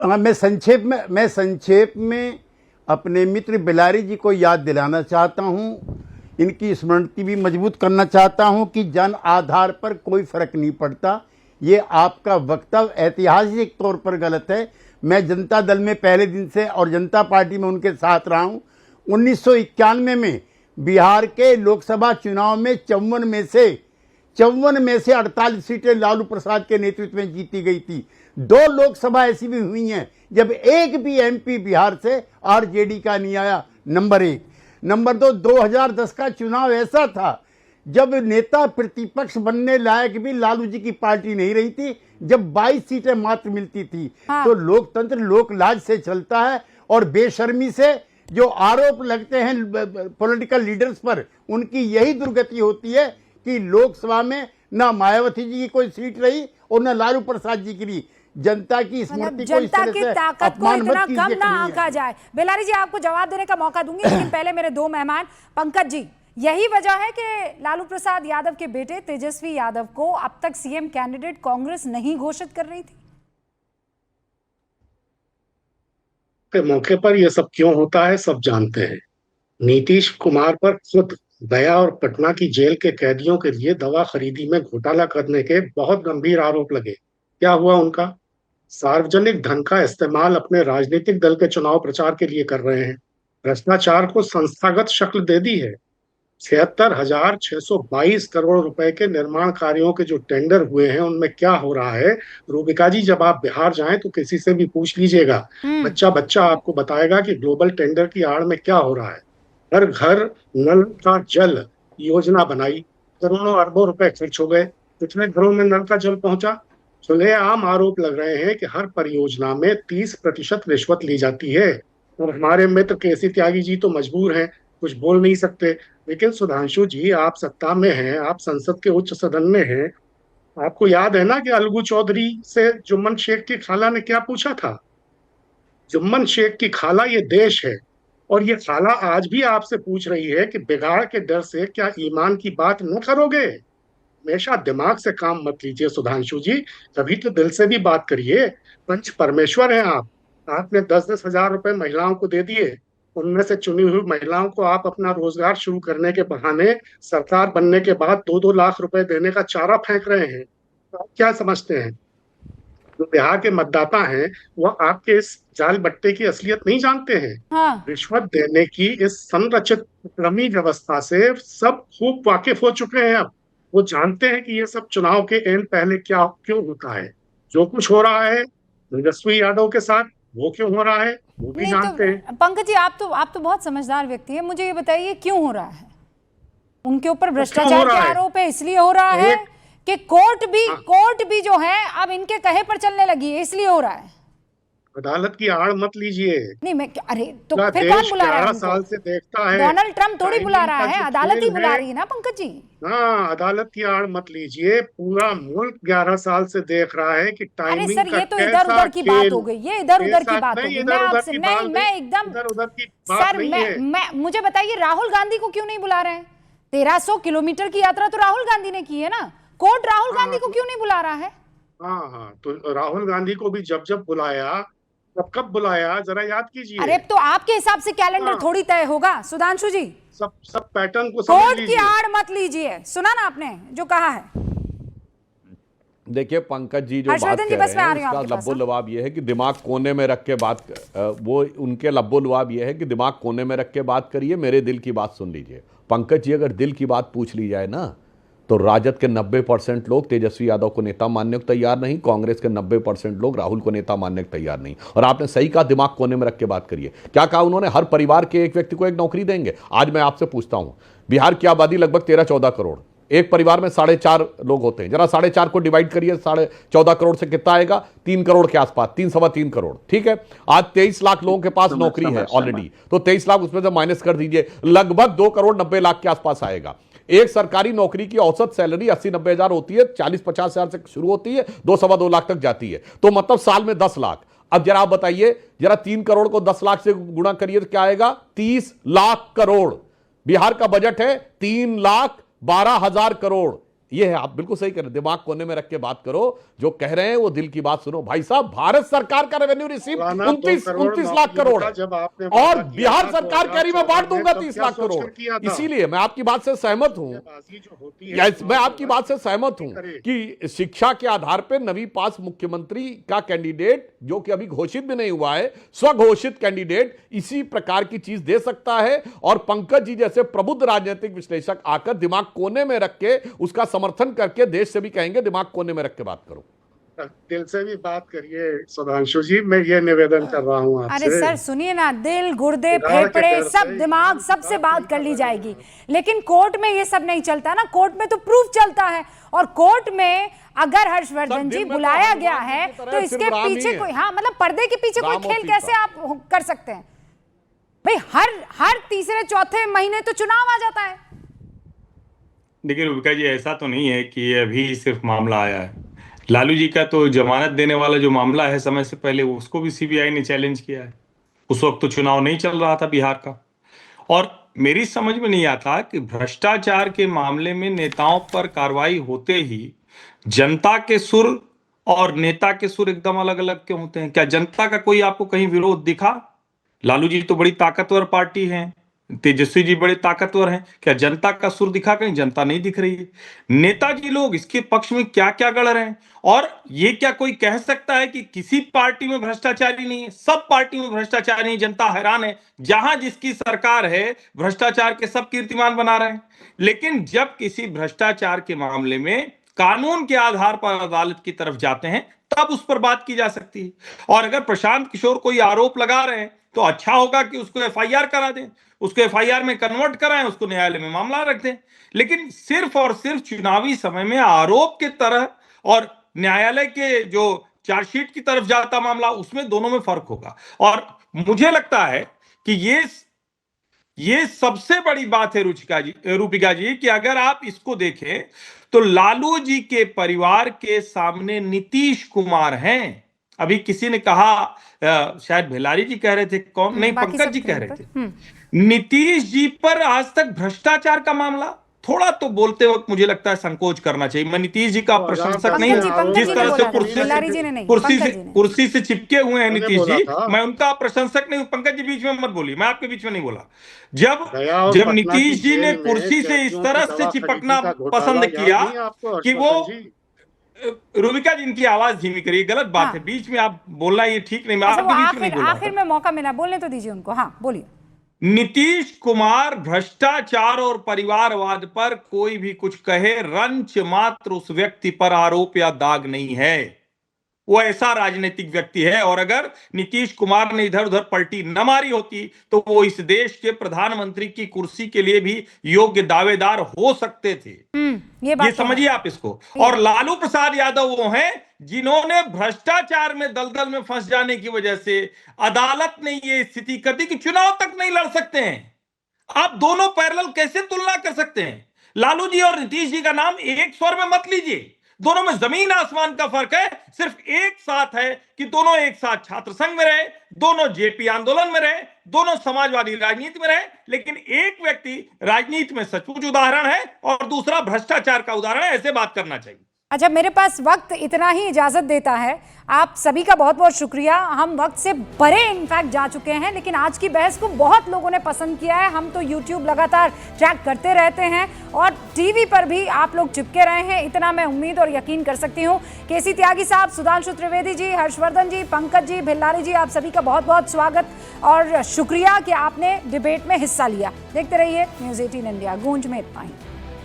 मैं संक्षेप में अपने मित्र बिलारी जी को याद दिलाना चाहता हूं, इनकी स्मृति भी मजबूत करना चाहता हूं कि जन आधार पर कोई फर्क नहीं पड़ता। ये आपका वक्तव्य ऐतिहासिक तौर पर गलत है। मैं जनता दल में पहले दिन से और जनता पार्टी में उनके साथ रहा हूं। 1991 में बिहार के लोकसभा चुनाव में 54 में से 48 सीटें लालू प्रसाद के नेतृत्व में जीती गई थी। 2 लोकसभा ऐसी भी हुई हैं जब एक भी एमपी बिहार से आरजेडी का नहीं आया। नंबर 1। नंबर 2, 2010 का चुनाव ऐसा था जब नेता प्रतिपक्ष बनने लायक भी लालू जी की पार्टी नहीं रही थी, जब 22 सीटें मात्र मिलती थी। तो लोकतंत्र लोकलाज से चलता है और बेशर्मी से जो आरोप लगते हैं पॉलिटिकल लीडर्स पर, उनकी यही दुर्गति होती है कि लोकसभा में ना मायावती जी की कोई सीट रही और ना लालू प्रसाद जी की रही। जनता की स्मृति को इस तरह से ताकत को इतना कम ना आंका जाए। बिलारी जी, आपको जवाब देने का मौका दूंगी, लेकिन पहले मेरे 2 मेहमान। पंकज जी, यही वजह है कि लालू प्रसाद यादव के बेटे तेजस्वी यादव को अब तक सीएम कैंडिडेट कांग्रेस नहीं घोषित कर रही थी? के मौके पर यह सब क्यों होता है सब जानते हैं। नीतीश कुमार पर खुद दया और पटना की जेल के कैदियों के लिए दवा खरीदी में घोटाला करने के बहुत गंभीर आरोप लगे। क्या हुआ उनका? सार्वजनिक धन का इस्तेमाल अपने राजनीतिक दल के चुनाव प्रचार के लिए कर रहे हैं। भ्रष्टाचार को संस्थागत शक्ल दे दी है। 76,622 करोड़ रुपए के निर्माण कार्यों के जो टेंडर हुए हैं उनमें क्या हो रहा है, रूबिका जी जब आप बिहार जाएं तो किसी से भी पूछ लीजिएगा, बच्चा बच्चा आपको बताएगा कि ग्लोबल टेंडर की आड़ में क्या हो रहा है। हर घर नल का जल योजना बनाई, करोड़ों अरबों रुपए खर्च हो गए, कितने घरों में नल का जल पहुंचा? खुलेआम आरोप लग रहे हैं कि हर परियोजना में 30% रिश्वत ली जाती है। और हमारे मित्र केसी त्यागी जी तो मजबूर हैं, कुछ बोल नहीं सकते। लेकिन सुधांशु जी, आप सत्ता में हैं, आप संसद के उच्च सदन में हैं। आपको याद है ना कि अलगू चौधरी से जुम्मन शेख की खाला ने क्या पूछा था? जुम्मन शेख की खाला ये देश है, और ये खाला आज भी आपसे पूछ रही है कि बिगाड़ के डर से क्या ईमान की बात न करोगे? हमेशा दिमाग से काम मत लीजिए सुधांशु जी, कभी तो दिल से भी बात करिए। पंच परमेश्वर हैं आप। आपने 10-10 हजार रुपए महिलाओं को दे दिए, उनमें से चुनी हुई महिलाओं को आप अपना रोजगार शुरू करने के बहाने सरकार बनने के बाद 2-2 लाख रुपए देने का चारा फेंक रहे हैं। तो आप क्या समझते हैं? जो बिहार के मतदाता हैं वो आपके इस जाल बट्टे की असलियत नहीं जानते हैं। रिश्वत देने की इस संरचित क्रमी व्यवस्था से सब खूब वाकिफ हो चुके हैं। अब वो जानते हैं कि ये सब चुनाव के एंड पहले क्या क्यों होता है। जो कुछ हो रहा है तेजस्वी यादव के साथ, वो क्यों हो रहा है वो भी जानते हैं। पंकज जी, आप तो बहुत समझदार व्यक्ति है, मुझे ये बताइए क्यों हो रहा है? उनके ऊपर भ्रष्टाचार के आरोप है, इसलिए हो रहा है कि कोर्ट भी जो है अब इनके कहे पर चलने लगी है, इसलिए हो रहा है? अदालत की आड़ मत लीजिए। नहीं, मैं अरे तो फिर कौन बुला रहा है? 11 साल से देखता है। डोनाल्ड ट्रम्प थोड़ी बुला रहा है, अदालत ही बुला रही है ना पंकज जी। हाँ, अदालत की आड़ मत लीजिए। पूरा मुल्क 11 साल से देख रहा है कि टाइमिंग अरे सर, ये तो इधर उधर की बात हो गई, ये इधर उधर की बात हो गई। मैं आपसे मैं एकदम इधर उधर की सर, मैं मुझे बताइए, राहुल गांधी को क्यों नहीं बुला रहे हैं? 1300 किलोमीटर की यात्रा तो राहुल गांधी ने की है ना, कोर्ट राहुल गांधी को क्यों नहीं बुला रहा है? हाँ, तो राहुल गांधी को भी जब बुलाया, कब बुलाया जरा याद कीजिए। अरे तो आपके हिसाब से कैलेंडर थोड़ी तय होगा सुधांशु जी। सब पैटर्न को समझ कोर्ट की आड़ मत लीजिए। सुना ना आपने जो कहा है? देखिए पंकज जी, जो बात कर रहे हैं उसका लब्बो लबाब ये है कि दिमाग कोने में रख के बात, वो उनके लब्बो लबाब ये है कि दिमाग कोने में रख के बात करिए, मेरे दिल की बात सुन लीजिए। पंकज जी, अगर दिल की बात पूछ ली जाए ना, तो राजद के 90% लोग तेजस्वी यादव को नेता मानने को तैयार नहीं, कांग्रेस के 90% लोग राहुल को नेता मानने को तैयार नहीं। और आपने सही कहा, दिमाग कोने में रख के बात करिए। क्या कहा उन्होंने? हर परिवार के एक व्यक्ति को एक नौकरी देंगे। आज मैं आपसे पूछता हूं, बिहार की आबादी लगभग 13-14 करोड़, एक परिवार में 4.5 लोग होते हैं। जरा 4.5 को डिवाइड करिए 14.5 करोड़ से, कितना आएगा? 3 करोड़ के आसपास, 3-3.25 करोड़। ठीक है, आज 23 लाख लोगों के पास नौकरी है ऑलरेडी, तो 23 लाख उसमें से माइनस कर दीजिए, लगभग 2 करोड़ 90 लाख के आसपास आएगा। एक सरकारी नौकरी की औसत सैलरी 80-90 हजार होती है, 40-50 हजार से शुरू होती है, 2-2.25 लाख तक जाती है, तो मतलब साल में 10 लाख। अब जरा आप बताइए, जरा 3 करोड़ को 10 लाख से गुणा करिए तो क्या आएगा? 30 लाख करोड़। बिहार का बजट है 3,12,000 करोड़। ये है, आप बिल्कुल सही कह रहे हैं, दिमाग कोने में रख के बात करो, जो कह रहे हैं वो दिल की बात सुनो। भाई साहब, भारत सरकार का रेवेन्यू रिसीव 29 लाख करोड़ है और बिहार सरकार कह रही मैं बांट दूंगा 30 लाख करोड़। इसीलिए मैं आपकी बात से सहमत हूं, मैं आपकी बात से सहमत हूं कि शिक्षा के आधार पर 9वीं पास मुख्यमंत्री का कैंडिडेट, जो कि अभी घोषित भी नहीं हुआ है, स्वघोषित कैंडिडेट इसी प्रकार की चीज दे सकता है। और पंकज जी जैसे प्रबुद्ध राजनीतिक विश्लेषक आकर दिमाग कोने में रख के उसका समर्थन करके देश से भी कहेंगे दिमाग कोने में रख के बात करो। दिल से भी बात करिए सुधांशु जी, मैं ये निवेदन कर रहा हूँ आपसे। अरे सर सुनिए ना, दिल, गुर्दे, फेफड़े, सब दिमाग, सबसे बात कर ली जाएगी, लेकिन कोर्ट में ये सब नहीं चलता ना। कोर्ट में तो प्रूफ चलता है, और कोर्ट में अगर हर्षवर्धन जी बुलाया गया है तो इसके पीछे कोई, हाँ मतलब पर्दे के पीछे कोई खेल कैसे आप कर सकते हैं भाई? हर तीसरे चौथे महीने तो चुनाव आ जाता है। देखिए रूबिका जी, ऐसा तो नहीं है कि अभी सिर्फ मामला आया है। लालू जी का तो जमानत देने वाला जो मामला है समय से पहले, उसको भी सीबीआई ने चैलेंज किया है। उस वक्त तो चुनाव नहीं चल रहा था बिहार का। और मेरी समझ में नहीं आता कि भ्रष्टाचार के मामले में नेताओं पर कार्रवाई होते ही जनता के सुर और नेता के सुर एकदम अलग अलग क्यों होते हैं? क्या जनता का कोई आपको कहीं विरोध दिखा? लालू जी तो बड़ी ताकतवर पार्टी है, तेजस्वी जी बड़े ताकतवर हैं, क्या जनता का सुर दिखा? कहीं जनता नहीं दिख रही है। नेताजी लोग इसके पक्ष में क्या क्या गढ़ रहे हैं, और ये क्या कोई कह सकता है कि किसी पार्टी में भ्रष्टाचारी नहीं है? सब पार्टी में भ्रष्टाचारी नहीं। जनता हैरान है, जहां जिसकी सरकार है भ्रष्टाचार के सब कीर्तिमान बना रहे हैं। लेकिन जब किसी भ्रष्टाचार के मामले में कानून के आधार पर अदालत की तरफ जाते हैं, तब उस पर बात की जा सकती है। और अगर प्रशांत किशोर कोई आरोप लगा रहे हैं तो अच्छा होगा कि उसको एफआईआर करा दें, उसको एफआईआर में कन्वर्ट कराएं, उसको न्यायालय में मामला रख दें। लेकिन सिर्फ और सिर्फ चुनावी समय में आरोप के तरह और न्यायालय के जो चार्जशीट की तरफ जाता मामला, उसमें दोनों में फर्क होगा। और मुझे लगता है कि ये सबसे बड़ी बात है रूपिका जी, कि अगर आप इसको देखें तो लालू जी के परिवार के सामने नीतीश कुमार हैं। अभी किसी ने कहा, शायद भिलारी जी कह रहे थे, कौन नहीं, पंकज जी कह रहे थे, नीतीश जी पर आज तक भ्रष्टाचार का मामला। थोड़ा तो बोलते वक्त मुझे लगता है संकोच करना चाहिए। मैं नीतीश जी का प्रशंसक नहीं हूं, जिस तरह से कुर्सी से चिपके हुए हैं नीतीश जी, मैं उनका प्रशंसक नहीं हूं। पंकज जी बीच में मत बोलिए, मैं आपके बीच में नहीं बोला। जब नीतीश जी ने कुर्सी से इस तरह से चिपकना पसंद किया कि वो, रूबिका जी इनकी आवाज धीमी करिए, गलत बात है, बीच में आप बोलना ये ठीक नहीं। मैं आपके बीच में नहीं बोल रहा। आखिर में मौका मिला, बोलने तो दीजिए उनको। हाँ बोलिए। नीतीश कुमार भ्रष्टाचार और परिवारवाद पर कोई भी कुछ कहे, रंच मात्र उस व्यक्ति पर आरोप या दाग नहीं है। वो ऐसा राजनीतिक व्यक्ति है, और अगर नीतीश कुमार ने इधर उधर पलटी न मारी होती तो वो इस देश के प्रधानमंत्री की कुर्सी के लिए भी योग्य दावेदार हो सकते थे। ये समझिए आप इसको। और लालू प्रसाद यादव वो हैं जिन्होंने भ्रष्टाचार में दलदल में फंस जाने की वजह से अदालत ने ये स्थिति कर दी कि चुनाव तक नहीं लड़ सकते हैं। आप दोनों पैरेलल कैसे तुलना कर सकते हैं? लालू जी और नीतीश जी का नाम एक स्वर में मत लीजिए, दोनों में जमीन आसमान का फर्क है। सिर्फ एक साथ है कि दोनों एक साथ छात्र संघ में रहे, दोनों जेपी आंदोलन में रहे, दोनों समाजवादी राजनीति में रहे, लेकिन एक व्यक्ति राजनीति में सचमुच उदाहरण है और दूसरा भ्रष्टाचार का उदाहरण है। ऐसे बात करना चाहिए। अच्छा, मेरे पास वक्त इतना ही इजाजत देता है। आप सभी का बहुत बहुत शुक्रिया। हम वक्त से परे इनफैक्ट जा चुके हैं, लेकिन आज की बहस को बहुत लोगों ने पसंद किया है। हम तो YouTube लगातार ट्रैक करते रहते हैं और टीवी पर भी आप लोग चिपके रहे हैं, इतना मैं उम्मीद और यकीन कर सकती हूँ। केसी त्यागी साहब, सुधांशु त्रिवेदी जी, हर्षवर्धन जी, पंकज जी, भिल्लारी जी, आप सभी का बहुत बहुत स्वागत और शुक्रिया कि आपने डिबेट में हिस्सा लिया। देखते रहिए News 18 इंडिया। गूंज में इतना ही।